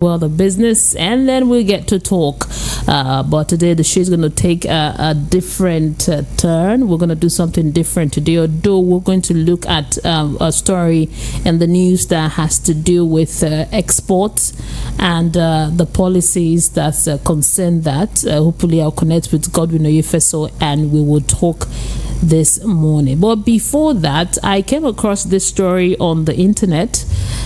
world of business, and then we'll get to talk. But today the show is going to take a different turn. We're going to do something different today, although we're going to look at a story in the news that has to do with exports and the policies that concern that. Hopefully I'll connect with Godwin Oyefeso and we will talk this morning. But before that, I came across this story on the internet.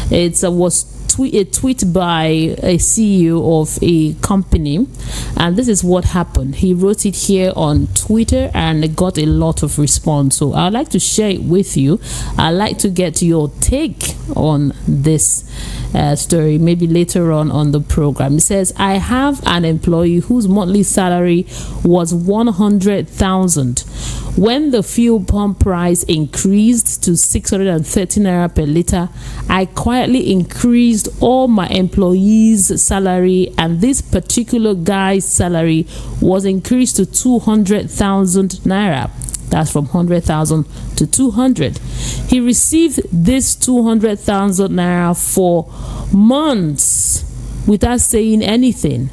It was a tweet by a CEO of a company, and this is what happened. He wrote it here on Twitter and it got a lot of response, so I'd like to share it with you. I'd like to get your take on this story maybe later on the program. It says, I have an employee whose monthly salary was 100,000. When the fuel pump price increased to 630 naira per liter, I quietly increased all my employees' salary, and this particular guy's salary was increased to 200,000 naira. That's from 100,000 to 200. He received this 200,000 naira for months without saying anything.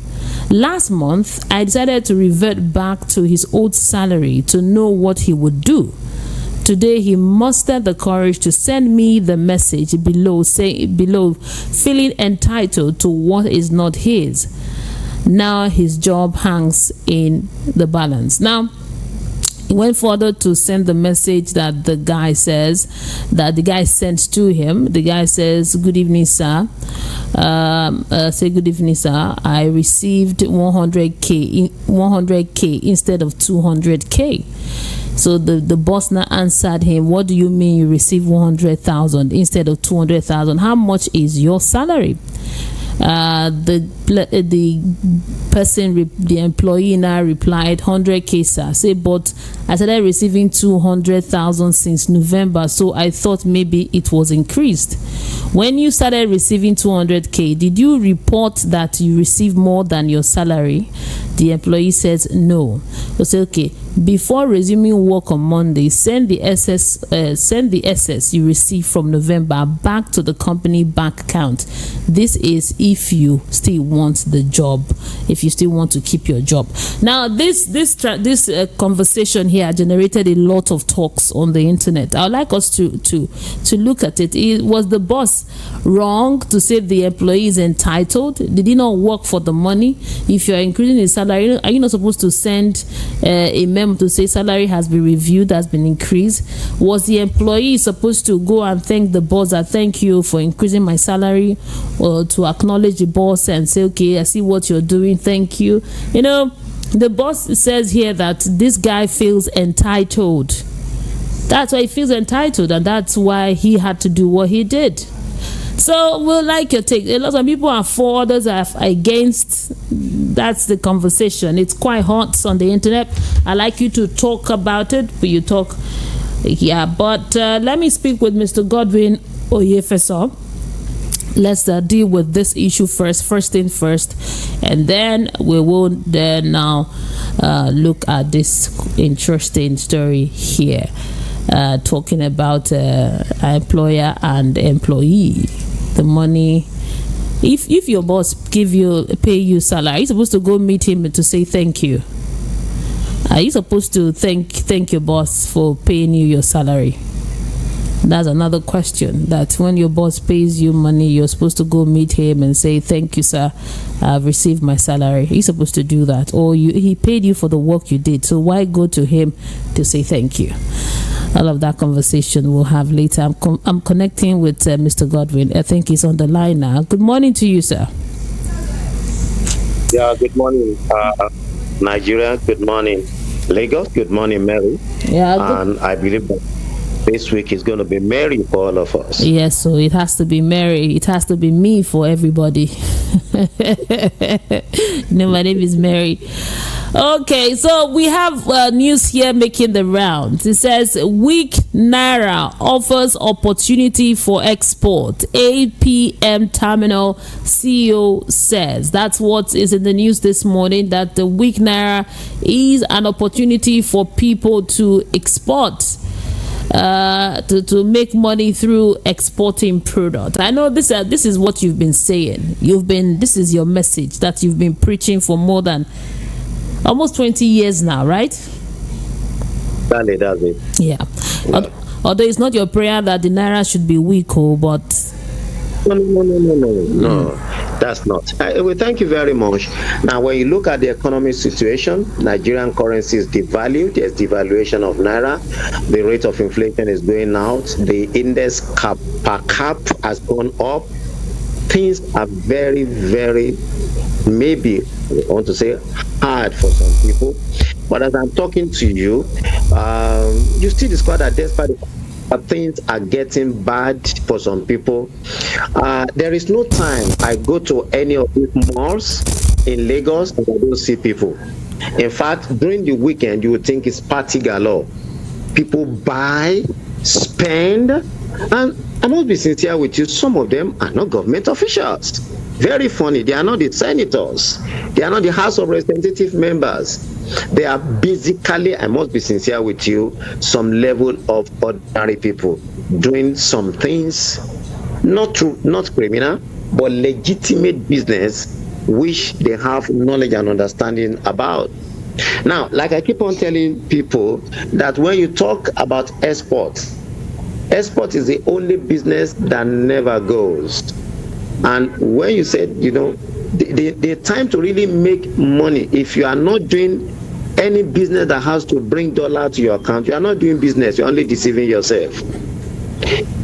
Last month, I decided to revert back to his old salary to know what he would do. Today, he mustered the courage to send me the message below, feeling entitled to what is not his. Now his job hangs in the balance. Now, he went further to send the message that the guy sent to him. The guy says, good evening, sir. Say good evening, sir. I received 100k instead of 200k. So the boss now answered him, what do you mean you received 100,000 instead of 200,000? How much is your salary? The employee now replied, 100k, sir. Say, but I started receiving 200,000 since November, so I thought maybe it was increased. When you started receiving 200k, did you report that you received more than your salary? The employee says no. You say, okay, before resuming work on Monday, send the excess you received from November back to the company bank account. This is if you still want the job, if you still want to keep your job. Now, this conversation here generated a lot of talks on the internet. I would like us to look at it. Was the boss wrong to say the employee is entitled? Did he not work for the money? If you're increasing his salary, are you not supposed to send a memo to say salary has been reviewed, has been increased? Was the employee supposed to go and thank the boss that thank you for increasing my salary, or to acknowledge the boss and say, okay, I see what you're doing, thank you? You know, the boss says here that this guy feels entitled. That's why he feels entitled, and that's why he had to do what he did. So we'll like your take. A lot of people are for, others are against. That's the conversation. It's quite hot on the internet. I like you to talk about it, but you talk. Yeah, but let me speak with Mr. Godwin Oyefeso. Let's deal with this issue first thing first, and then we will now look at this interesting story here, talking about employer and employee. The money, if your boss pay you salary, you're supposed to go meet him to say thank you. Are you supposed to thank your boss for paying you your salary? That's another question. That when your boss pays you money, you're supposed to go meet him and say, thank you, sir, I've received my salary. He's supposed to do that. Or he paid you for the work you did, so why go to him to say thank you? All of that conversation we'll have later. I'm connecting with Mr. Godwin. I think he's on the line now. Good morning to you, sir. Yeah, good morning, Nigeria. Good morning, Lagos. Good morning, Mary. Yeah. And I believe that this week is going to be merry for all of us. Yes, so it has to be merry. It has to be me for everybody. No, my name is Mary. Okay, so we have news here making the rounds. It says, weak Naira offers opportunity for export. APM Terminal CEO says. That's what is in the news this morning, that the weak Naira is an opportunity for people to export. to make money through exporting product. I know this is what you've been saying. This is your message that you've been preaching for more than almost 20 years now, right? That's it. Yeah. Although it's not your prayer that the Naira should be weak, but no, that's not. Well, thank you very much. Now, when you look at the economic situation, Nigerian currency is devalued. There's devaluation of Naira. The rate of inflation is going out. The index per cap has gone up. Things are very, very, maybe, I want to say, hard for some people. But as I'm talking to you, you still discover that despite things are getting bad for some people, there is no time I go to any of these malls in Lagos and I don't see people. In fact, during the weekend, you would think it's party galore. People buy, spend, and I must be sincere with you, some of them are not government officials. Very funny. They are not the senators. They are not the House of Representative members. They are basically, I must be sincere with you, some level of ordinary people doing some things, not true, not criminal, but legitimate business, which they have knowledge and understanding about. Now, like I keep on telling people, that when you talk about export is the only business that never goes. And when you said, the time to really make money, if you are not doing any business that has to bring dollar to your account, you are not doing business, you're only deceiving yourself.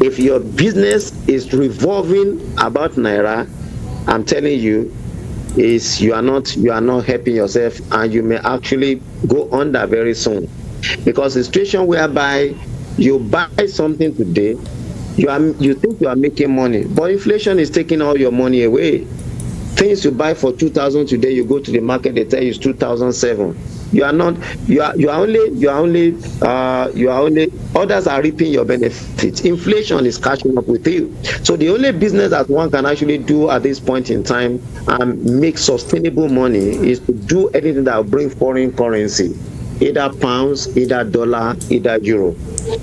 If your business is revolving about Naira, I'm telling you, you are not helping yourself, and you may actually go under very soon. Because the situation whereby you buy something today, you think you are making money, but inflation is taking all your money away. Things you buy for 2,000 today, you go to the market, they tell you it's 2,007. You are only others are reaping your benefits. Inflation is catching up with you. So the only business that one can actually do at this point in time and make sustainable money is to do anything that will bring foreign currency, either pounds, either dollar, either euro.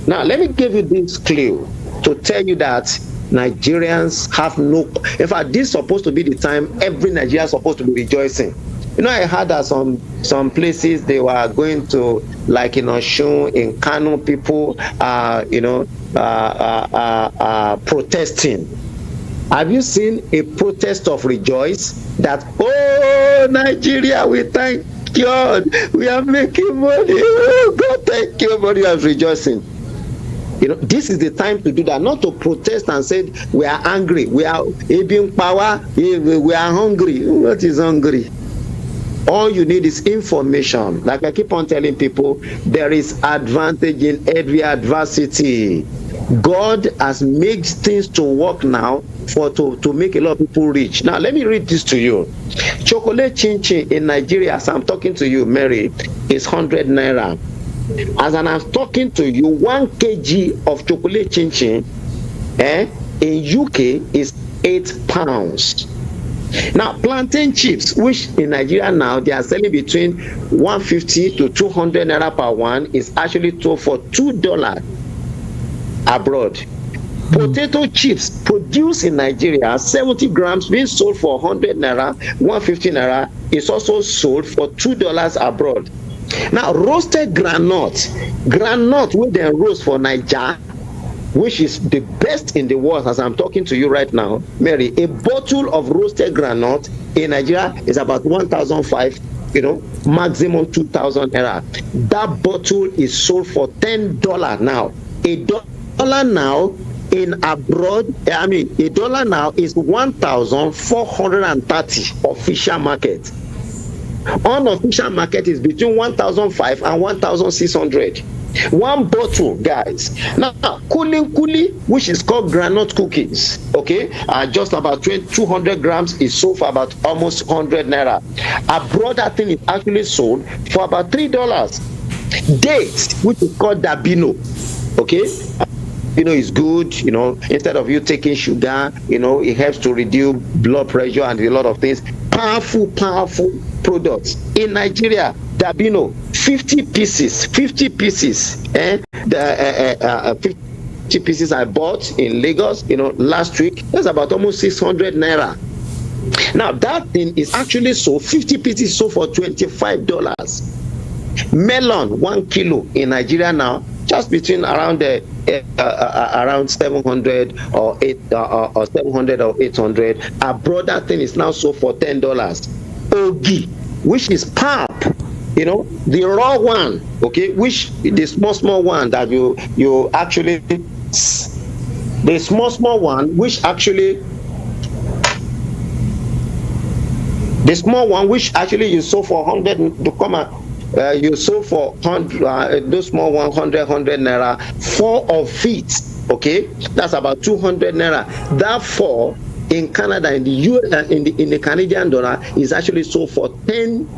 Now, let me give you this clue to tell you that Nigerians have no. In fact, this is supposed to be the time every Nigerian is supposed to be rejoicing. I heard that some places they were going to, like in Osun, in Kano, people protesting. Have you seen a protest of rejoice that, oh, Nigeria, we thank God, we are making money, oh God, thank you, everybody is rejoicing. This is the time to do that, not to protest and say we are angry, we are having power, we are hungry. What is hungry? All you need is information. Like I keep on telling people, there is advantage in every adversity. God has made things to work now to make a lot of people rich. Now, let me read this to you. Chocolate chin-chin in Nigeria, as I'm talking to you, Mary, is 100 Naira. As I'm talking to you, 1 kg of chocolate chin-chin in UK is 8 pounds. Now, plantain chips, which in Nigeria now they are selling between 150 to 200 Naira per one, is actually sold for $2 abroad. Potato chips produced in Nigeria, 70 grams being sold for 100 Naira, 150 Naira, is also sold for $2 abroad. Now, roasted groundnut wey dem roast for Naija, which is the best in the world as I'm talking to you right now, Mary, a bottle of roasted groundnut in Nigeria is about 1,500, maximum 2,000 Naira. That bottle is sold for $10 now. $1 now in abroad, $1 now is 1,430 official market. Unofficial market is between 1,500 and 1,600. One bottle, guys. Now, kuli, which is called groundnut cookies, just about 200 grams is sold for about almost 100 Naira. Abroad, that thing is actually sold for about $3. Dates, which is called dabino, is good, instead of you taking sugar, it helps to reduce blood pressure and a lot of things. Powerful products in Nigeria. Dabino, 50 pieces, the 50 pieces I bought in Lagos, last week, that's about almost 600 naira. Now that thing is actually sold, 50 pieces sold for $25. Melon 1 kilo in Nigeria now, just between around around 700 or 700 or 800. Abroad, that thing is now sold for $10. Ogi, which is pap, the raw one, okay, which the small one that you actually, the small one, which actually, the small one which actually you sold for 100 to come out. You sold for 100, those small 100 naira, 4 of it, okay, that's about 200 naira. That 4 in Canada, in the in the Canadian dollar, is actually sold for 10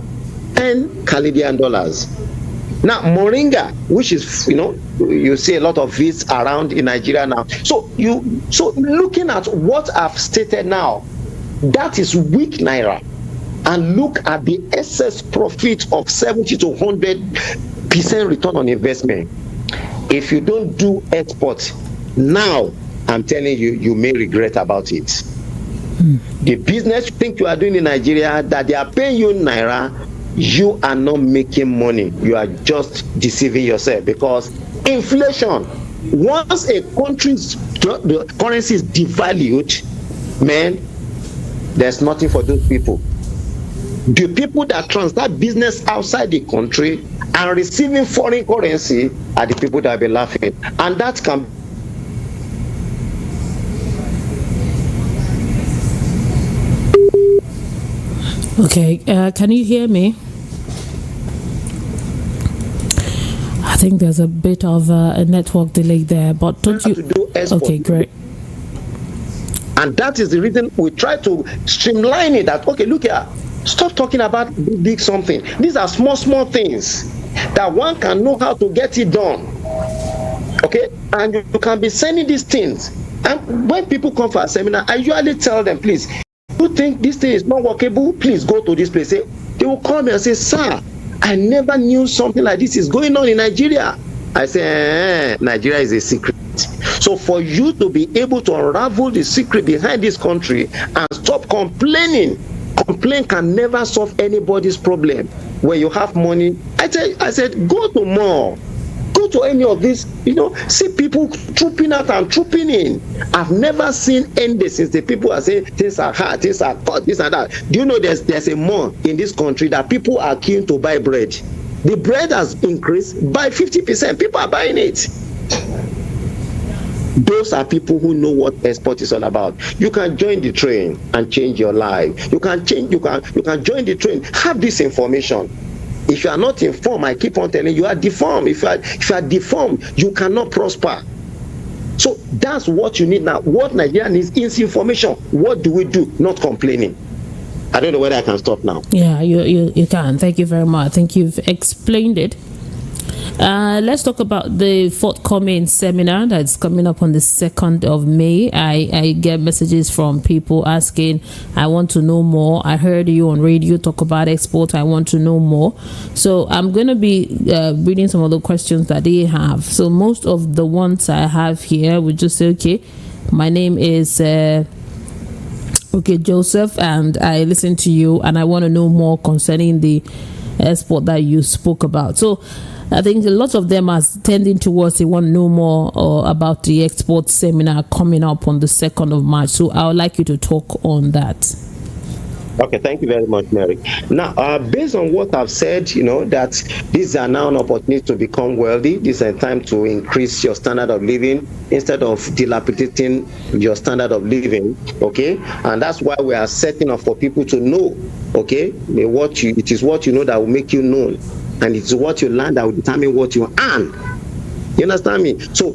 Canadian dollars. Now moringa, which is, you see a lot of it around in Nigeria now. So looking at what I've stated now, that is weak naira. And look at the excess profit of 70 to 100% return on investment. If you don't do export now, I'm telling you, you may regret about it. The business you think you are doing in Nigeria, that they are paying you naira, you are not making money. You are just deceiving yourself, because inflation, once a country's currency is devalued, man, there's nothing for those people. The people that transact business outside the country and receiving foreign currency are the people that will be laughing. And that can Okay, can you hear me? I think there's a bit of a network delay there, but don't you? Okay, great. And that is the reason we try to streamline it. That, okay, look here. Stop talking about big something. These are small things that one can know how to get it done. Okay? And you can be sending these things. And when people come for a seminar, I usually tell them, please, you think this thing is not workable? Please go to this place. They will call me and say, sir, I never knew something like this is going on in Nigeria. I say, Nigeria is a secret. So for you to be able to unravel the secret behind this country and stop complaining, complaint can never solve anybody's problem. When you have money, I said, go to mall, go to any of these, see people trooping out and trooping in. I've never seen any since the people are saying things are hard, things are cut, this and that. Do you know there's a mall in this country that people are keen to buy bread? The bread has increased by 50%. People are buying it. Those are people who know what export is all about. You can join the train and change your life. You can join the train. Have this information. If you are not informed, I keep on telling you, are deformed. If you are deformed, you cannot prosper. So that's what you need now. What Nigeria needs is information. What do we do? Not complaining. I don't know whether I can stop now. Yeah, you can. Thank you very much. I think you've explained it. Let's talk about the forthcoming seminar that's coming up on the 2nd of May. I get messages from people asking, I want to know more. I heard you on radio talk about export. I want to know more. So I'm going to be reading some of the questions that they have. So most of the ones I have here would just say, okay, my name is Joseph, and I listen to you and I want to know more concerning the export that you spoke about. So I think a lot of them are tending towards they want to know more about the export seminar coming up on the 2nd of March. So I would like you to talk on that. Okay, thank you very much, Mary. Now, based on what I've said, that these are now an opportunity to become wealthy. This is a time to increase your standard of living instead of dilapidating your standard of living. Okay, and that's why we are setting up for people to know. Okay, it is what you know that will make you known, and it's what you learn that will determine what you earn. You understand me? So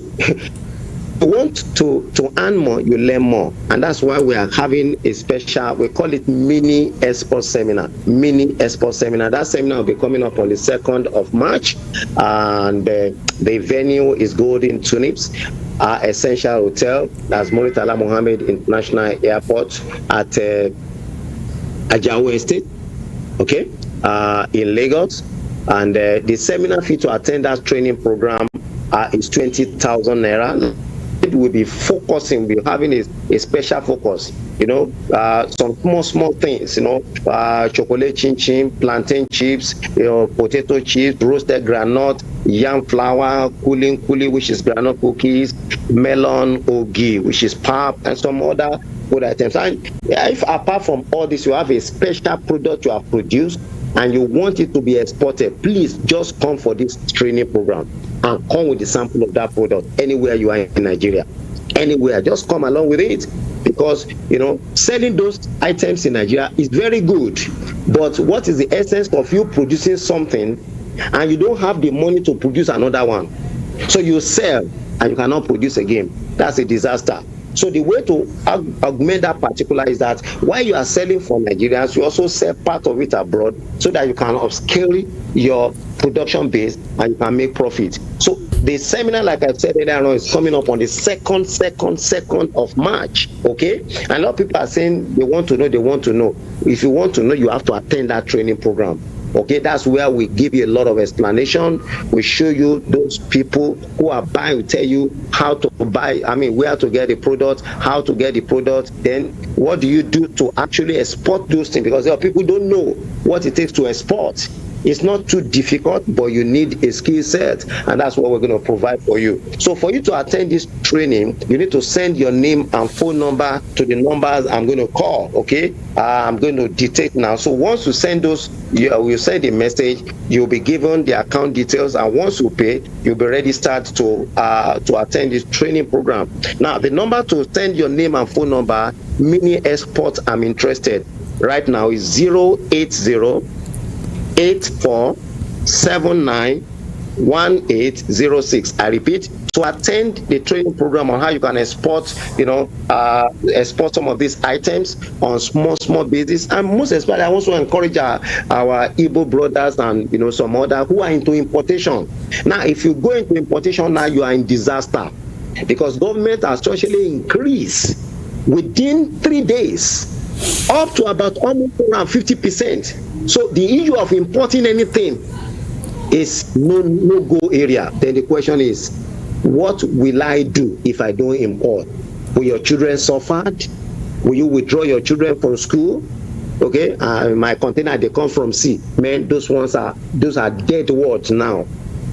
you want to earn more, you learn more. And that's why we are having a special, we call it mini export seminar. That seminar will be coming up on the 2nd of March. And the venue is Golden Tulips, our Essential Hotel. That's Muritala Mohammed International Airport at Ajawo Estate, in Lagos. And the seminar fee to attend that training program is 20,000 naira. It will be focusing, we're having a special focus, some small things, chocolate chin, plantain chips, potato chips, roasted granite, yam flour, kuli, which is granite cookies, melon, ogi, which is pap, and some other food items. And if apart from all this, you have a special product you have produced and you want it to be exported, please just come for this training program and come with the sample of that product anywhere you are in Nigeria. Anywhere, just come along with it, because selling those items in Nigeria is very good, but what is the essence of you producing something and you don't have the money to produce another one? So you sell and you cannot produce again. That's a disaster. So the way to augment that particular is that while you are selling for Nigerians, you also sell part of it abroad so that you can upscale your production base and you can make profit. So the seminar, like I said earlier on, is coming up on the 2nd of March. Okay? And a lot of people are saying they want to know. If you want to know, you have to attend that training program. Okay, that's where we give you a lot of explanation. We show you those people who are buying, we tell you how to buy, where to get the product, how to get the product, then what do you do to actually export those things, because there are people who don't know what it takes to export. It's not too difficult, but you need a skill set, and that's what we're going to provide for you. So for you to attend this training, you need to send your name and phone number to the numbers I'm going to call. Okay, I'm going to dictate now. So once you send those, we'll send a message. You'll be given the account details, and once you pay, you'll be ready to attend this training program. Now, the number to send your name and phone number, mini export I'm interested, right now is 080-8479-1806. I repeat, to attend the training program on how you can export, export some of these items on small basis. And most especially, I also encourage our Igbo brothers and some other who are into importation. Now, if you go into importation now, you are in disaster, because government has actually increased within 3 days up to about almost around 50%. So the issue of importing anything is no go area. Then the question is, what will I do if I don't import? Will your children suffer? Will you withdraw your children from school? Okay, my container, they come from sea. Man, those are dead words now.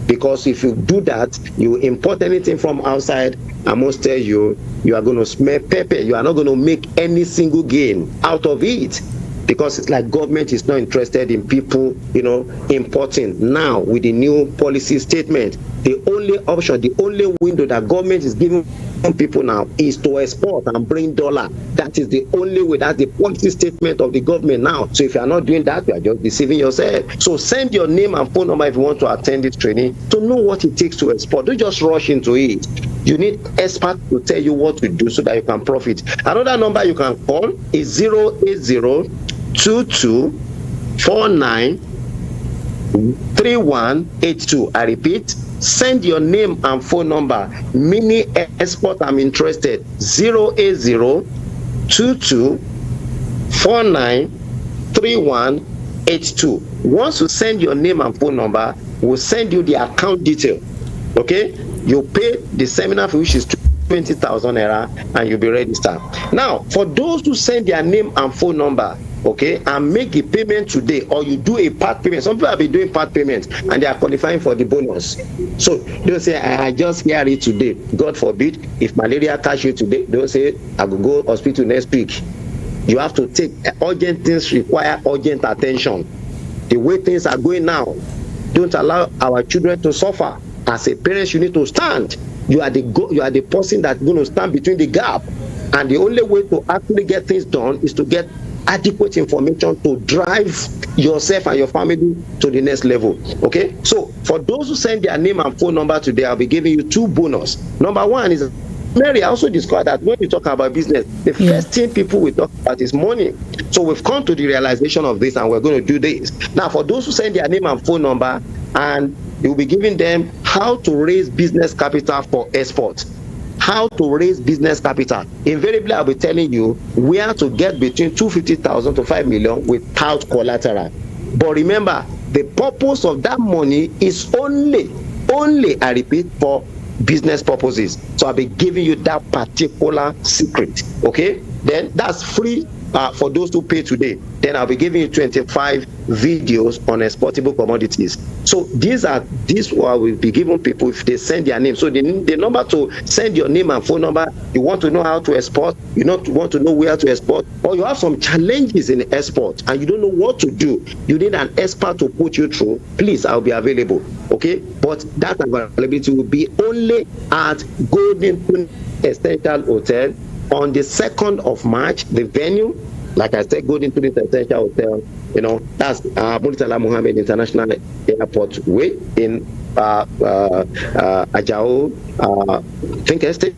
Because if you do that, you import anything from outside, I must tell you, you are going to smell pepper. You are not going to make any single gain out of it. Because it's like government is not interested in people, importing. Now, with the new policy statement, the only option, the only window that government is giving people now is to export and bring dollar. That is the only way. That's the policy statement of the government now. So if you are not doing that, you are just deceiving yourself. So send your name and phone number if you want to attend this training to know what it takes to export. Don't just rush into it. You need experts to tell you what to do so that you can profit. Another number you can call is 080-2249-3182. I repeat, send your name and phone number. Mini export I'm interested. 080-2249-3182. Once you send your name and phone number, we'll send you the account detail. Okay, you pay the seminar fee, which is 20,000 naira, and you'll be registered. Now, for those who send their name and phone number, okay, and make a payment today, or you do a part payment. Some people have been doing part payments and they are qualifying for the bonus. So don't say, I just hear it today. God forbid, if malaria catch you today, don't say, I will go hospital next week. You have to take urgent things, require urgent attention. The way things are going now, don't allow our children to suffer. As a parent, you need to stand. You are the person that's going to stand between the gap. And the only way to actually get things done is to get adequate information to drive yourself and your family to the next level. Okay, so for those who send their name and phone number today, I'll be giving you 2 bonus. Number 1 is, Mary, I also discovered that when you talk about business, the first thing people will talk about is money. So we've come to the realization of this, and we're going to do this. Now, for those who send their name and phone number, and you'll be giving them how to raise business capital for export. How to raise business capital. Invariably, I'll be telling you where to get between 250,000 to 5 million without collateral. But remember, the purpose of that money is only only, I repeat, for business purposes. So I'll be giving you that particular secret. Okay, then that's free for those who pay today. Then I'll be giving you 25 videos on exportable commodities. So these will be given people if they send their name. So the number to send your name and phone number. You want to know how to export, you want to know where to export, or you have some challenges in export and you don't know what to do. You need an expert to put you through. Please, I'll be available. Okay, but that availability will be only at Golden Essential Hotel on the 2nd of March. The venue, like I said, Golden Essential Hotel, that's Murtala Mohammed International Airport Way in Ajao, Think Estate.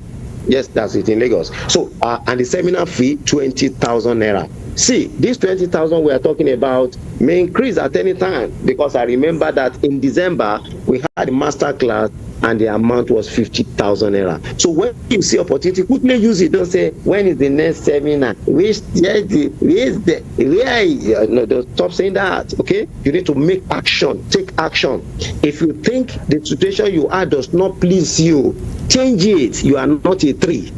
Yes, that's it, in Lagos. So, and the seminar fee, 20,000 Naira. See, this 20,000 we are talking about may increase at any time, because I remember that in December we had a master class and the amount was 50,000 Naira. So when you see opportunity, quickly use it. Don't say, when is the next seminar? Don't stop saying that. Okay, you need to make action, take action. If you think the situation you are does not please you, change it. You are not a tree.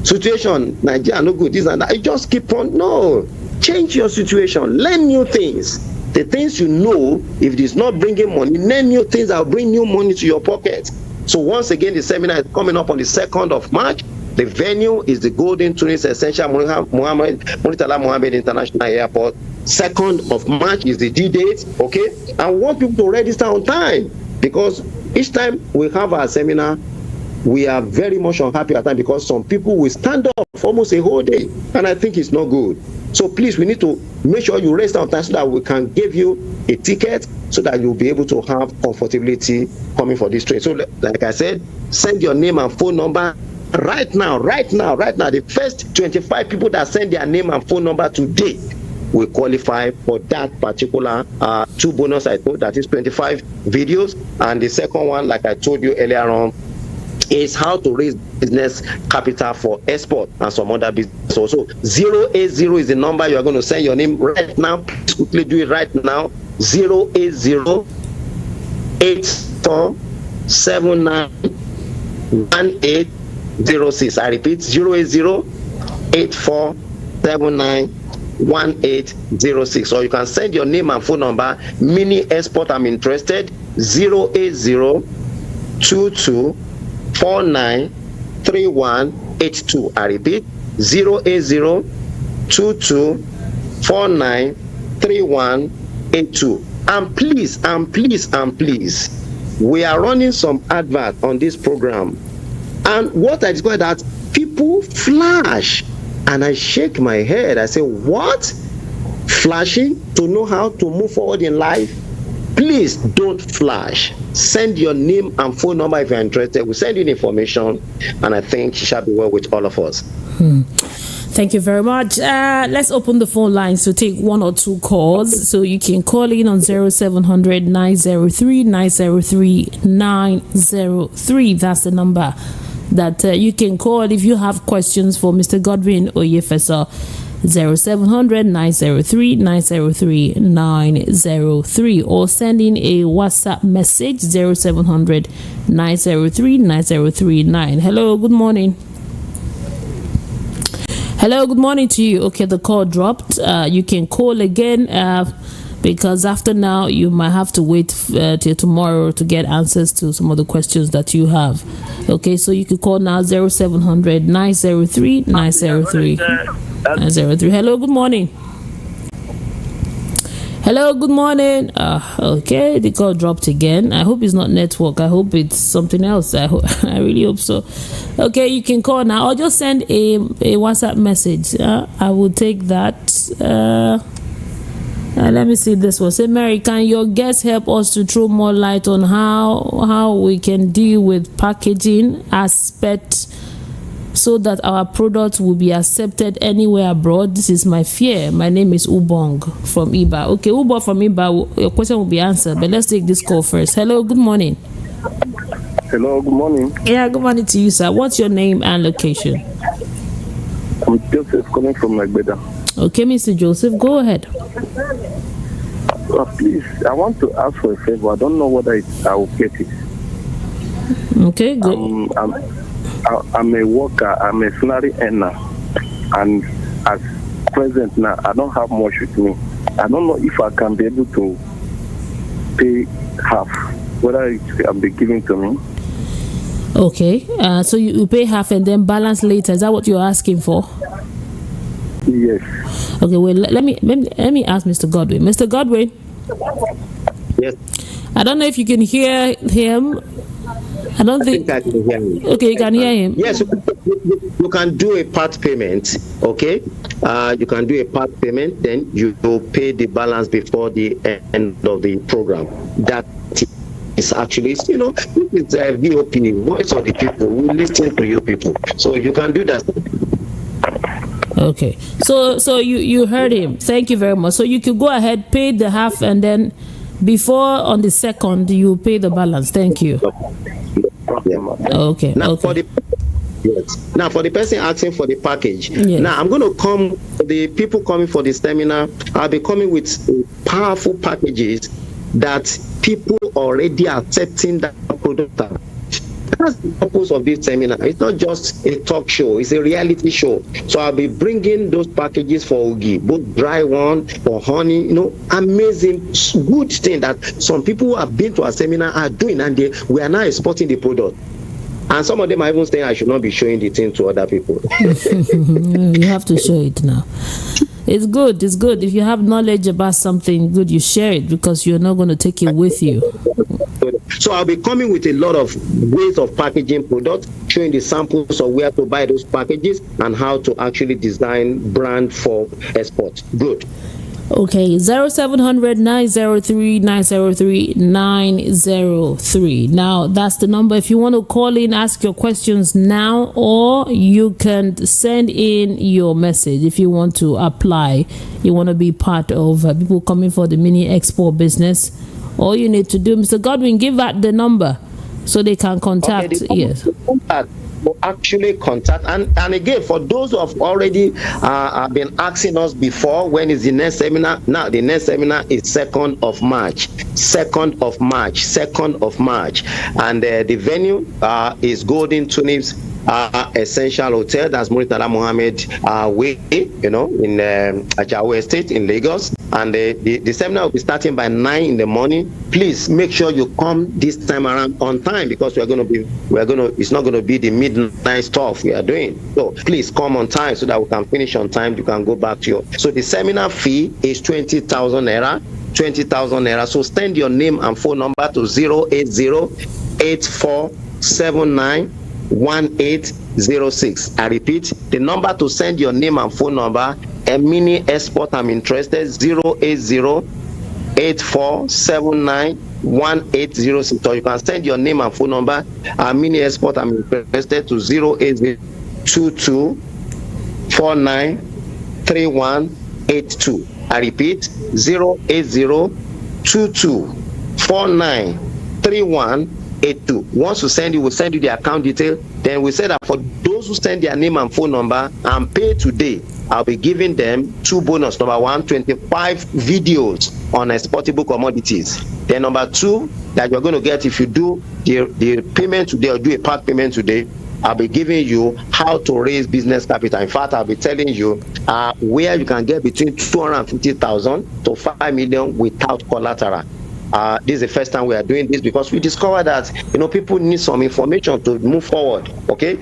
Situation, Nigeria no good, this and that. You just keep on. No, change your situation, learn new things. The things you know, if it is not bringing money, learn new things that will bring new money to your pocket. So once again, the seminar is coming up on the 2nd of March. The venue is the Golden Tourist Essential Murtala Mohammed International Airport. 2nd of March is the D-date, okay? I want people to register on time, because each time we have our seminar, we are very much unhappy at times, because some people will stand up for almost a whole day, and I think it's not good. So please, we need to make sure you register on time so that we can give you a ticket, so that you'll be able to have comfortability coming for this train. So like I said, send your name and phone number right now. The first 25 people that send their name and phone number today will qualify for that particular 2 bonus I told, that is 25 videos. And the second one, like I told you earlier on, is how to raise business capital for export and some other business. So 080 is the number you are going to send your name right now. Please quickly do it right now. 080 8479 1806. I repeat, 080 8479 1806. Or you can send your name and phone number. Mini export, I'm interested. 080 22 493182. I repeat, 080 22 493182. And please, we are running some advert on this program. And what I discovered that people flash, and I shake my head. I say, what? Flashing to know how to move forward in life? Please don't flash. Send your name and phone number if you're interested. We'll send you the information, and I think it shall be well with all of us. Thank you very much. Let's open the phone lines to take 1 or 2 calls. So you can call in on 0700 903 903 903. That's the number that you can call if you have questions for Mr. Godwin Oyefeso. 0700 903 903 903, or send in a WhatsApp message 0700 903 903 9. Hello, good morning. Hello, good morning to you. Okay, the call dropped. You can call again, because after now you might have to wait till tomorrow to get answers to some of the questions that you have. Okay, so you can call now 0700 903 903 903. Hello, good morning. Hello, good morning. Okay, the call dropped again. I hope it's not network. I hope it's something else. I really hope so. Okay, you can call now, or just send a WhatsApp message. I will take that. Let me see this one. Say, Mary, can your guests help us to throw more light on how we can deal with packaging aspect, so that our products will be accepted anywhere abroad? This is my fear. My name is Ubong from Iba. Okay, Ubong from Iba, your question will be answered, but let's take this call first. Hello, good morning. Hello, good morning. Yeah, good morning to you, sir. What's your name and location? I'm Joseph, calling from Nagbeda. Okay, Mr. Joseph, go ahead. Please, I want to ask for a favor. I don't know whether I will get it. Okay, good. I'm a worker. I'm a salary earner, and as present now, I don't have much with me. I don't know if I can be able to pay half, whether it can be given to me. Okay, so you pay half and then balance later. Is that what you're asking for? Yes. Okay, well, let me ask Mr. Godwin. Mr. Godwin. Yes. I don't know if you can hear him. I don't think I can hear him. Okay, you can hear him. Yes, you can do a part payment. Okay, you can do a part payment. Then you will pay the balance before the end of the program. That is actually, it's a VOP, voice of the people. We listen to you people. So you can do that. Okay, so you heard him. Thank you very much. So you could go ahead, pay the half, and then before on the 2nd you pay the balance. Thank you. Okay. Now okay. For the person asking for the package, yes. Now I'm going to come. The people coming for the seminar, I'll be coming with powerful packages that people already accepting that product. That's the purpose of this seminar. It's not just a talk show, it's a reality show. So I'll be bringing those packages for Ogi, both dry one, for honey, amazing, good thing that some people who have been to a seminar are doing, and we are now exporting the product. And some of them are even saying I should not be showing the thing to other people. You have to show it now. It's good. If you have knowledge about something good, you share it, because you're not going to take it with you. So I'll be coming with a lot of ways of packaging products, showing the samples of where to buy those packages and how to actually design brand for export. Good. Okay, 0700-903-903-903. Now, that's the number. If you want to call in, ask your questions now, or you can send in your message if you want to apply. You want to be part of people coming for the mini export business. All you need to do, Mr. Godwin, give out the number so they can contact. Okay, yes. Will actually contact, and again, for those who have already been asking us before, when is the next seminar? Now the next seminar is 2nd of March, and the venue is Golden Tulips Essential Hotel. That's Muritala Mohammed Way, in Ajawo Estate in Lagos. And the seminar will be starting by 9 in the morning. Please make sure you come this time around on time, because it's not going to be the midnight stuff we are doing. So please come on time so that we can finish on time. You can go back to so the seminar fee is 20,000 naira. 20,000 naira. So send your name and phone number to 080-8479-1806. I repeat, the number to send your name and phone number. A mini export, I'm interested, 080-8479-1806. Or you can send your name and phone number. A mini export, I'm interested, to 080-2249-3182. I repeat, 080-2249-3182. Once we send you, we'll send you the account detail. Then we say that for those who send their name and phone number and pay today, I'll be giving them 2 bonus. Number 1, 25 videos on exportable commodities. Then number 2, that you're going to get if you do the payment today or do a part payment today, I'll be giving you how to raise business capital. In fact, I'll be telling you where you can get between 250,000 to 5 million without collateral. This is the first time we are doing this, because we discovered that people need some information to move forward. Okay,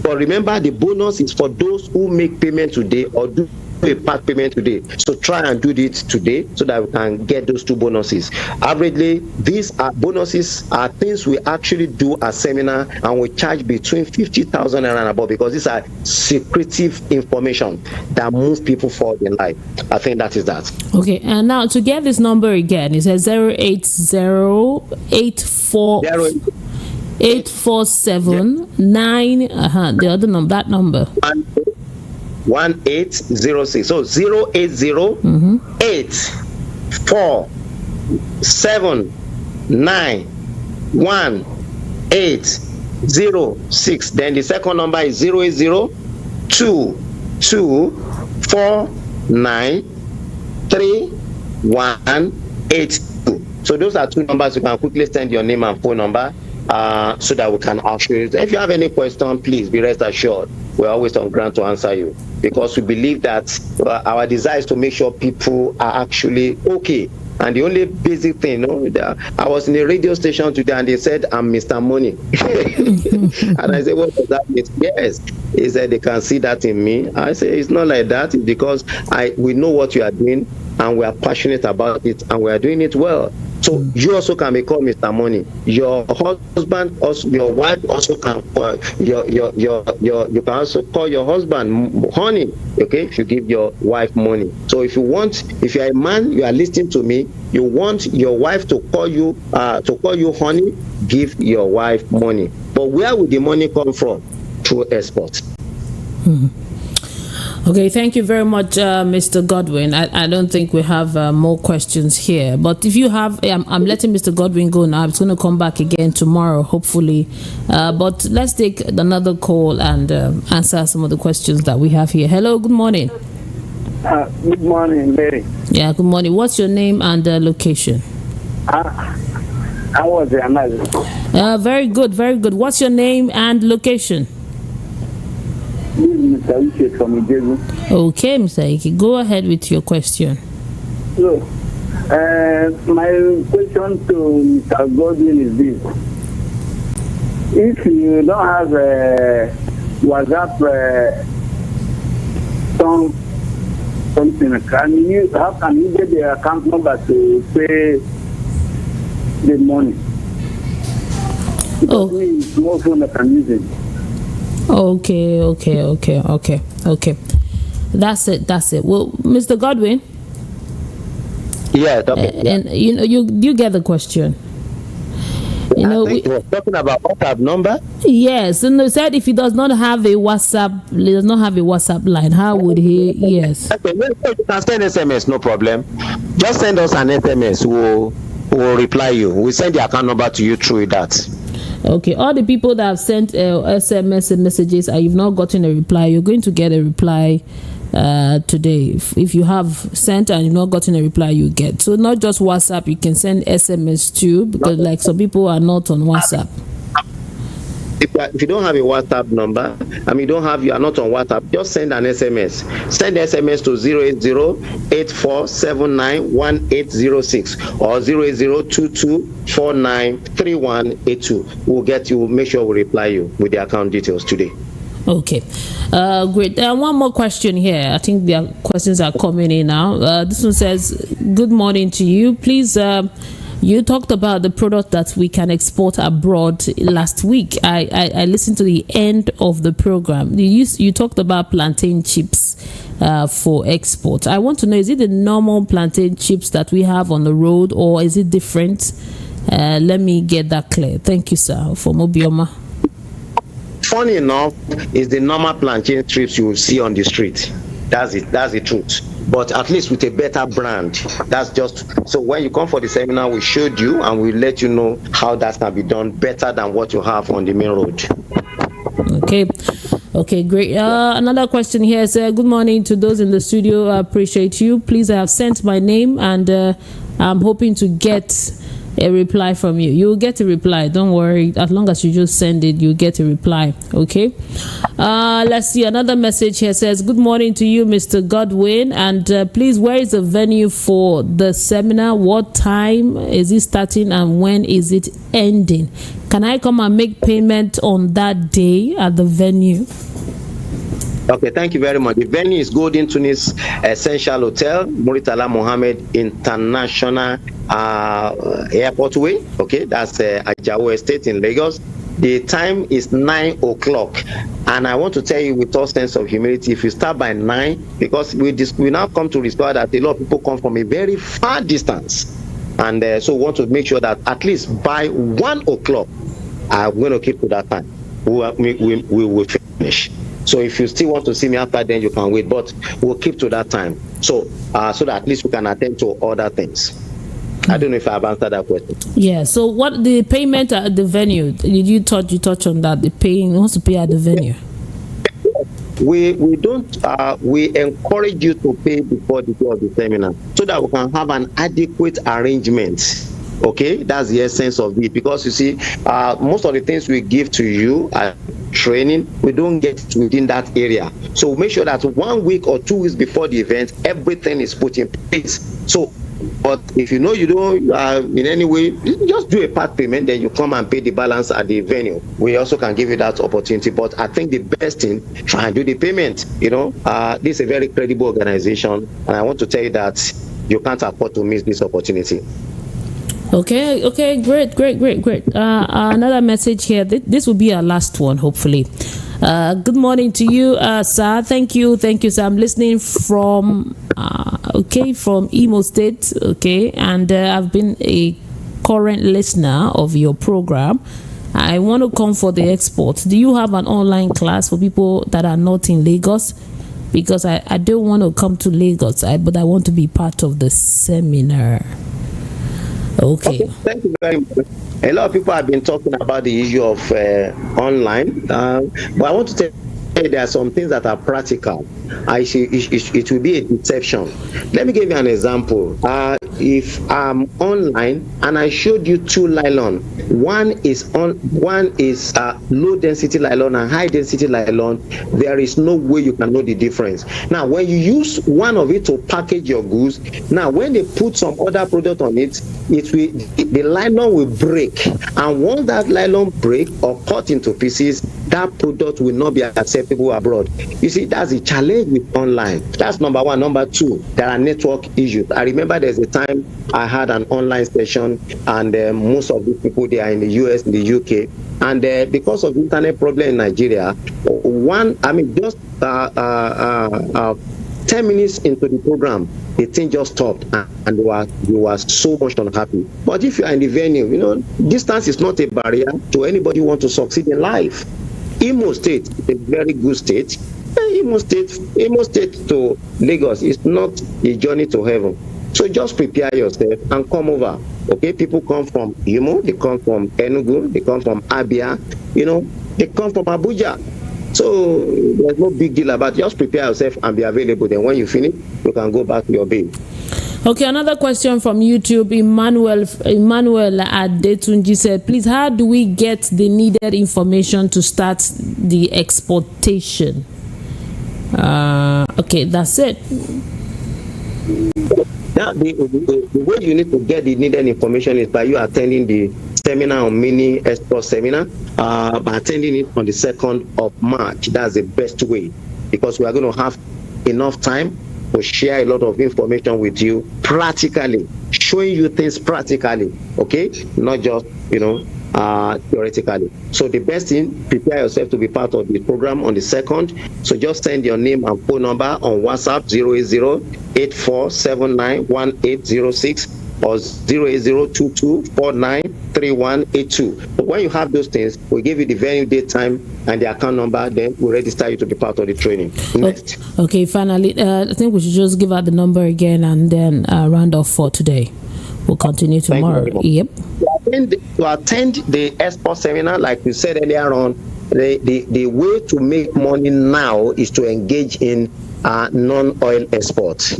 but remember, the bonus is for those who make payment today or do a part payment today. So try and do this today so that we can get those 2 bonuses. Averagely, these bonuses are things we actually do at seminar, and we charge between 50,000 and above, because these are secretive information that move people forward in life. I think that is that. Okay, and now to get this number again, it says 080-847-9. The other number, that number. 1806. So 080-847-9-1806. Then the second number is 080-2249-3182. So those are 2 numbers. You can quickly send your name and phone number. so that we can answer it. If you have any question, please be rest assured we're always on ground to answer you, because we believe that our desire is to make sure people are actually okay. And the only basic thing, I was in a radio station today and they said, I'm Mr. Money. And I said, what does that mean? Yes. He said, they can see that in me. I say, it's not like that. It's because we know what you are doing and we are passionate about it and we are doing it well. So you also can be called Mr. Money. Your husband, also your wife, also can you can also call your husband honey. Okay, if you give your wife money. So if you are a man, you are listening to me. You want your wife to call you honey. Give your wife money. But where would the money come from? Through export. Okay, thank you very much, Mr. Godwin. I don't think we have more questions here. But if you have, I'm letting Mr. Godwin go now. It's going to come back again tomorrow, hopefully. But let's take another call and answer some of the questions that we have here. Hello, good morning. Good morning, Mary. Yeah, good morning. What's your name and location? I was there. Very good, very good. What's your name and location? This is Mr. Ike from Ijeoma. Okay, Mr. Ike, go ahead with your question. So, my question to Mr. Godwin is this. If you don't have a WhatsApp something, how can you get the account number to pay the money? Because me, it's more phone that I'm using. Okay. That's it. Well, Mr. Godwin. Yeah, okay. And you get the question. We're talking about WhatsApp number. Yes, and they said if he does not have a WhatsApp line, how would he? Yes. Okay, you can send SMS, no problem. Just send us an SMS. We'll reply you. We'll send the account number to you through that. Okay, all the people that have sent SMS messages and you've not gotten a reply, you're going to get a reply today. If you have sent and you've not gotten a reply, you get. So not just WhatsApp, you can send SMS too, because like some people are not on WhatsApp. If you don't have a WhatsApp number, you are not on WhatsApp, just send an SMS. Send SMS to 080-8479-1806 or 080-2249-3182. We'll make sure we reply you with the account details today. Okay, great. One more question here. I think the questions are coming in now. This one says, good morning to you. Please, you talked about the product that we can export abroad last week. I listened to the end of the program. You talked about plantain chips for export. I want to know, is it the normal plantain chips that we have on the road or is it different? Let me get that clear. Thank you, sir, from Obioma. Funny enough, it's the normal plantain chips you will see on the street. That's it. That's the truth. But at least with a better brand. That's just so when you come for the seminar, we showed you and we let you know how that can be done better than what you have on the main road. Okay, great. Another question here says, good morning to those in the studio. I appreciate you. Please, I have sent my name and I'm hoping to get a reply from you. You'll get a reply, don't worry. As long as you just send it, you'll get a reply. Okay, let's see. Another message here says, good morning to you, Mr. Godwin, and please, where is the venue for the seminar? What time is it starting and when is it ending? Can I come and make payment on that day at the venue? Okay, thank you very much. The venue is Golden Tunis Essential Hotel, Muritala Mohammed International Airport Way. Okay, that's Ajao Estate in Lagos. The time is 9 o'clock. And I want to tell you with all sense of humility, if you start by 9, because we now come to discover that a lot of people come from a very far distance. And so we want to make sure that at least by 1 o'clock, I'm going to keep to that time. We will finish. So if you still want to see me after, then you can wait, but we'll keep to that time. So that at least we can attend to other things. I don't know if I've answered that question. Yeah. So what the payment at the venue? Did you touch on that? The paying wants to pay at the venue. We don't. We encourage you to pay before the day of the seminar, so that we can have an adequate arrangement. Okay, that's the essence of it. Because you see, most of the things we give to you are training, we don't get it within that area. So make sure that 1 week or 2 weeks before the event, everything is put in place. So, but if you know you don't in any way, just do a part payment, then you come and pay the balance at the venue. We also can give you that opportunity. But I think the best thing, try and do the payment. This is a very credible organization, and I want to tell you that you can't afford to miss this opportunity. Okay, great. Another message here. This will be our last one, hopefully. Good morning to you, sir. Thank you, sir. I'm listening from from Imo State. Okay, and I've been a current listener of your program. I want to come for the export. Do you have an online class for people that are not in Lagos? Because I don't want to come to Lagos, but I want to be part of the seminar. Okay. Thank you very much. A lot of people have been talking about the issue of online, but I want to tell you there are some things that are practical. It will be a deception. Let me give you an example. If I'm online and I showed you 2 nylon, one is low density nylon and high density nylon, there is no way you can know the difference. Now, when you use one of it to package your goods, now when they put some other product on it, the nylon will break, and once that nylon break or cut into pieces, that product will not be acceptable abroad. You see, that's a challenge with online. That's number one. Number two, there are network issues. I remember there's a time I had an online session, and most of these people, they are in the US, in the UK, and because of internet problem in Nigeria, just 10 minutes into the program, the thing just stopped, and you were so much unhappy. But if you are in the venue, distance is not a barrier to anybody who wants to succeed in life. Imo State is a very good state. Imo State to Lagos is not a journey to heaven. So just prepare yourself and come over. Okay, people come from Imo, they come from Enugu, they come from Abia, they come from Abuja. So there's no big deal about it. Just prepare yourself and be available. Then when you finish, you can go back to your base. Okay, another question from YouTube. Emmanuel Adetunji said, please, how do we get the needed information to start the exportation? Okay, that's it. Now, the way you need to get the needed information is by you attending the seminar on mini export seminar, by attending it on the 2nd of March. That's the best way, because we are going to have enough time to share a lot of information with you practically, showing you things practically, okay? Not just, theoretically. So the best thing, prepare yourself to be part of the program on the 2nd. So just send your name and phone number on WhatsApp 080-8479-1806 or 080-2249-3182. But when you have those things, we give you the venue, date, time, and the account number, then we register you to be part of the training. Next. Okay, finally, I think we should just give out the number again and then round off for today. We'll continue tomorrow. Yep. To attend the export seminar, like we said earlier on, the way to make money now is to engage in non-oil exports.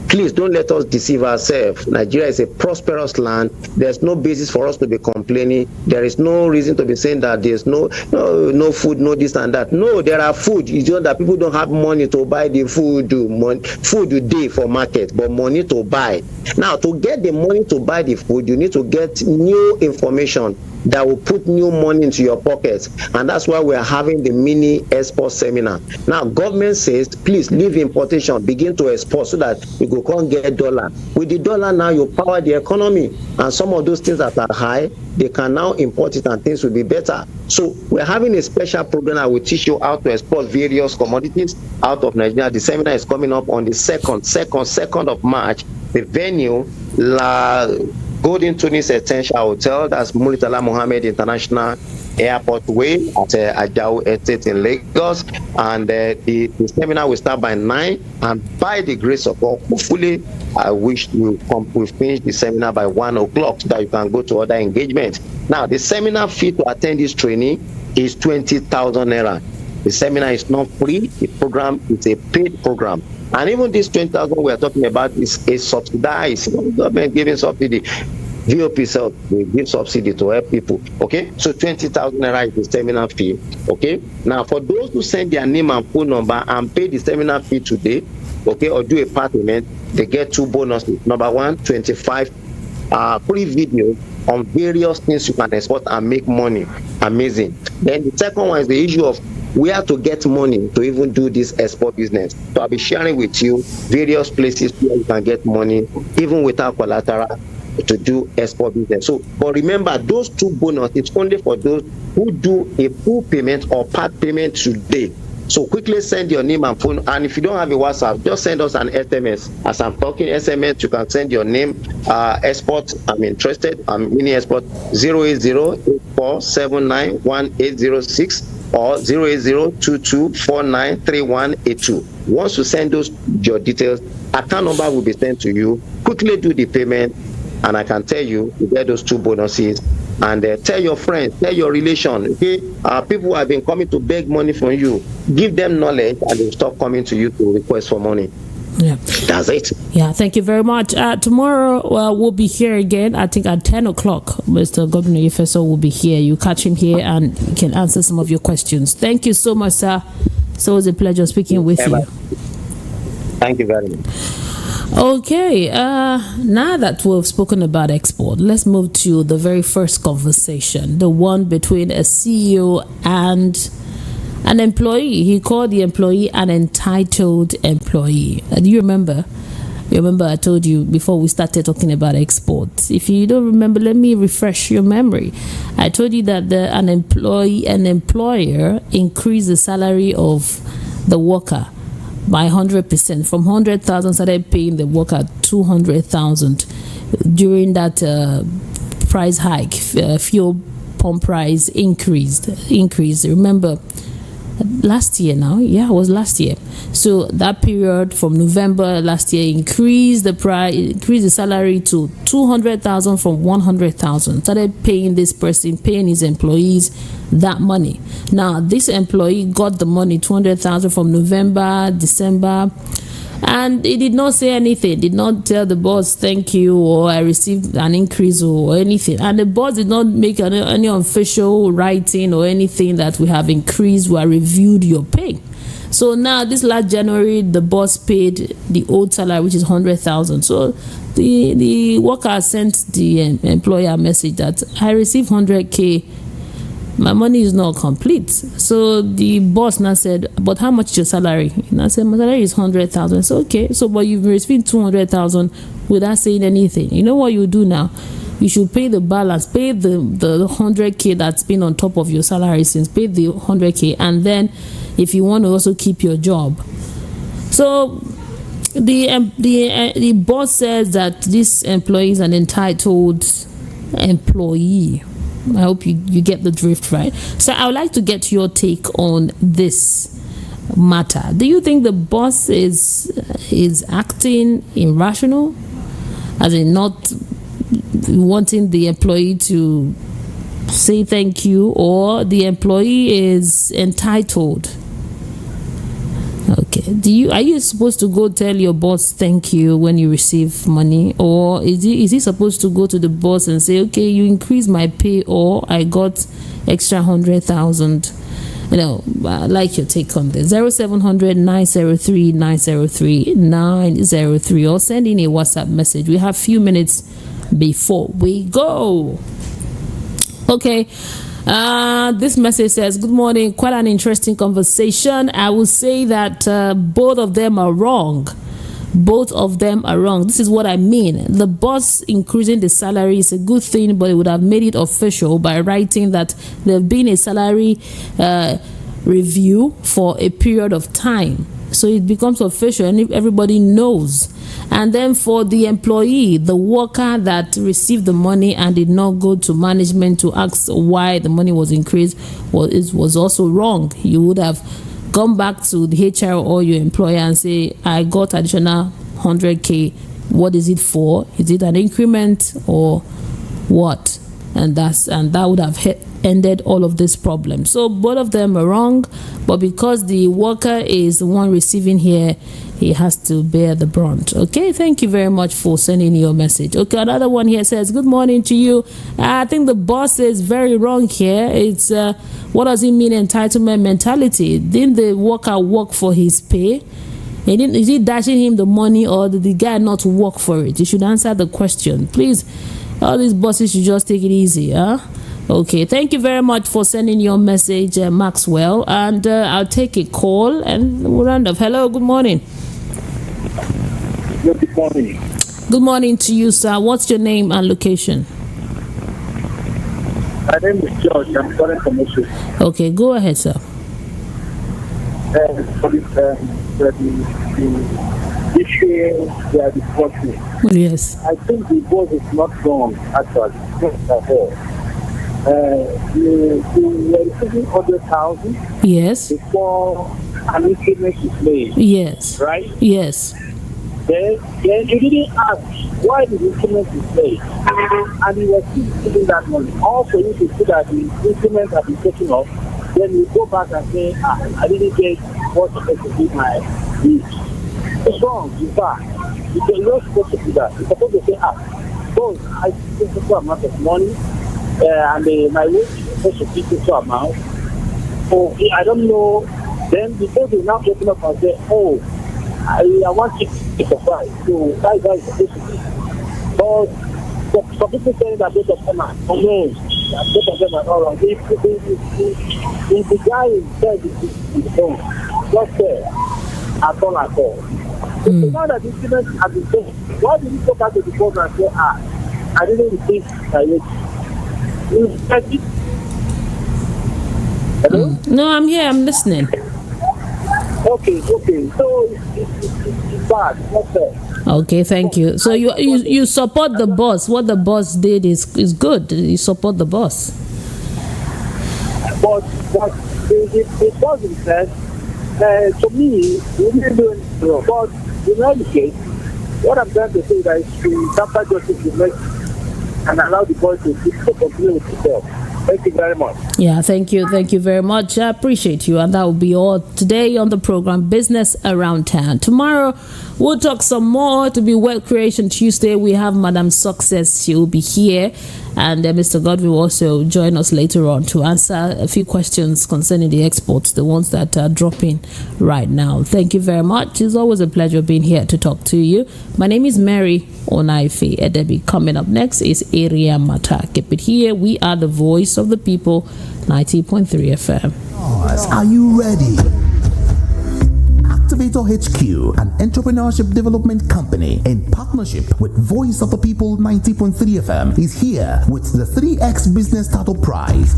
Please don't let us deceive ourselves. Nigeria is a prosperous land. There's no basis for us to be complaining. There is no reason to be saying that there's no food, no this and that. No, there are food. It's just that people don't have money to buy the food. Food you day for market, but money to buy. Now, to get the money to buy the food, you need to get new information that will put new money into your pockets, and that's why we are having the mini export seminar. Now, government says, please leave importation, begin to export so that you go can't get dollar. With the dollar now, you power the economy, and some of those things that are high, they can now import it and things will be better. So we're having a special program that will teach you how to export various commodities out of Nigeria. The seminar is coming up on the 2nd of March. The venue, Golden Tunis Essential Hotel, that's Muritala Mohammed International Airport Way at Ajao Estate in Lagos, and the seminar will start by 9, and by the grace of God, hopefully, I wish we'll finish the seminar by 1 o'clock so that you can go to other engagements. Now, the seminar fee to attend this training is 20,000 Naira. The seminar is not free. The program is a paid program. And even this 20,000 we are talking about is a subsidized, government giving subsidy. VOP self will give subsidy to help people. Okay, so 20,000 naira is the seminar fee. Okay, now for those who send their name and phone number and pay the seminar fee today, okay, or do a part payment, they get 2 bonuses. Number one, 25 free videos on various things you can export and make money. Amazing. Then the second one is the issue of where to get money to even do this export business. So I'll be sharing with you various places where you can get money even without collateral to do export business. So, but remember, those 2 bonuses, it's only for those who do a full payment or part payment today. So quickly send your name and phone, and if you don't have a WhatsApp, just send us an SMS. As I'm talking SMS, you can send your name, export, I'm interested, I'm mini export, 08084791806 or 08022493182. Once you send those your details, account number will be sent to you. Quickly do the payment, and I can tell you get those 2 bonuses. And tell your friends, tell your relation, okay? People who have been coming to beg money from you, give them knowledge and they'll stop coming to you to request for money. Yeah, that's it. Yeah, thank you very much. Tomorrow we'll be here again. I think at 10 o'clock, Mr. Governor Ifeso will be here. You catch him here and he can answer some of your questions. Thank you so much, sir. So it was a pleasure speaking with you. Thank you very much. Okay, now that we've spoken about export, let's move to the very first conversation, the one between a CEO and an employee. He called the employee an entitled employee. Do you remember? You remember I told you before we started talking about export. If you don't remember, let me refresh your memory. I told you that an employer increased the salary of the worker by 100%. From 100,000 started paying the worker 200,000 during that price hike. Fuel pump price increased. Remember, last year now, it was last year. So that period from November last year increased the price, increased the salary to 200,000 from 100,000. Started paying this person, paying his employees that money. Now this employee got the money, 200,000 from November, December, and he did not say anything. Did not tell the boss thank you or I received an increase or anything. And the boss did not make any official writing or anything that we have increased, we have reviewed your pay. So now this last January, the boss paid the old salary, which is 100,000. So the worker sent the employer a message that I received 100K. My money is not complete. So the boss now said, but how much is your salary? And I said, my salary is 100,000. So okay, so but you've received 200,000 without saying anything. You know what you do now? You should pay the balance, pay the 100K that's been on top of your salary since, pay the 100K, and then if you want to also keep your job. So the boss says that this employee is an entitled employee. I hope you get the drift, right? So I would like to get your take on this matter. Do you think the boss is acting irrational, as in not wanting the employee to say thank you, or the employee is entitled? Okay. Are you supposed to go tell your boss thank you when you receive money, or is he supposed to go to the boss and say, okay, you increased my pay, or I got extra 100,000? I like your take on this. 0700 903 903 903, or send in a WhatsApp message. We have few minutes before we go. Okay. This message says, good morning, quite an interesting conversation. I will say that both of them are wrong. This is what I mean. The boss increasing the salary is a good thing, but it would have made it official by writing that there's been a salary review for a period of time, so it becomes official and everybody knows. And then for the employee, the worker that received the money and did not go to management to ask why the money was increased, it was also wrong. You would have gone back to the HR or your employer and say, I got additional 100K. What is it for? Is it an increment or what? and that would have ended all of this problem. So both of them are wrong, but because the worker is the one receiving here, he has to bear the brunt. Okay, thank you very much for sending your message. Okay, another one here says, good morning to you. I think the boss is very wrong here. It's what does it mean, entitlement mentality? Didn't the worker work for his pay? Is he dashing him the money, or did the guy not work for it? You should answer the question, please. All these bosses should just take it easy, huh? Okay, thank you very much for sending your message, Maxwell. And I'll take a call and we'll round up. Hello, good morning. Good morning. Good morning to you, sir. What's your name and location? My name is George. I'm calling from Osu. Okay, go ahead, sir. For the issue they are discussing, Yes. I think the boss is not wrong, actually. Not at all. You were receiving 100,000 Yes. before an increment is made, Yes. right? Yes. Then you didn't ask why the increment is made, and you were still giving that money. Also, you should see that the increment has been taken off. Then you go back and say, I didn't get what's supposed to be my needs. It's wrong, it's bad. You're not supposed to do that. You're supposed to say, boss, I take a amount of money, and my wage is supposed to be this amount. So I don't know. Then before they now open up and say, I want it to survive. So that is supposed to be. But some people saying that both of them are unknown. Both of them are all wrong. If the guy said it is wrong, not fair at all. So now that the incident has been done, why did you go back to the board and say, I didn't receive my wage? You said it? Hello? No, I'm here. I'm listening. Okay. So it's bad. It's not fair. Okay, thank you. So you support the boss. What the boss did is good. You support the boss. But the boss himself, to me, we didn't do anything wrong. But in any case, what I'm trying to say is that after justice is made and allow the boy to continue with himself. Thank you very much. Yeah, thank you. Thank you very much. I appreciate you. And that will be all today on the program Business Around Town. Tomorrow, we'll talk some more. To be Wealth Creation Tuesday, we have Madam Success. She will be here. And Mr. Godwin will also join us later on to answer a few questions concerning the exports, the ones that are dropping right now. Thank you very much. It's always a pleasure being here to talk to you. My name is Mary Onaife Edebi. Coming up next is Area Matter. Keep it here. We are the voice of the people, 90.3 FM. Are you ready? Activator HQ, an entrepreneurship development company in partnership with Voice of the People 90.3 FM, is here with the 3X Business Startup Prize.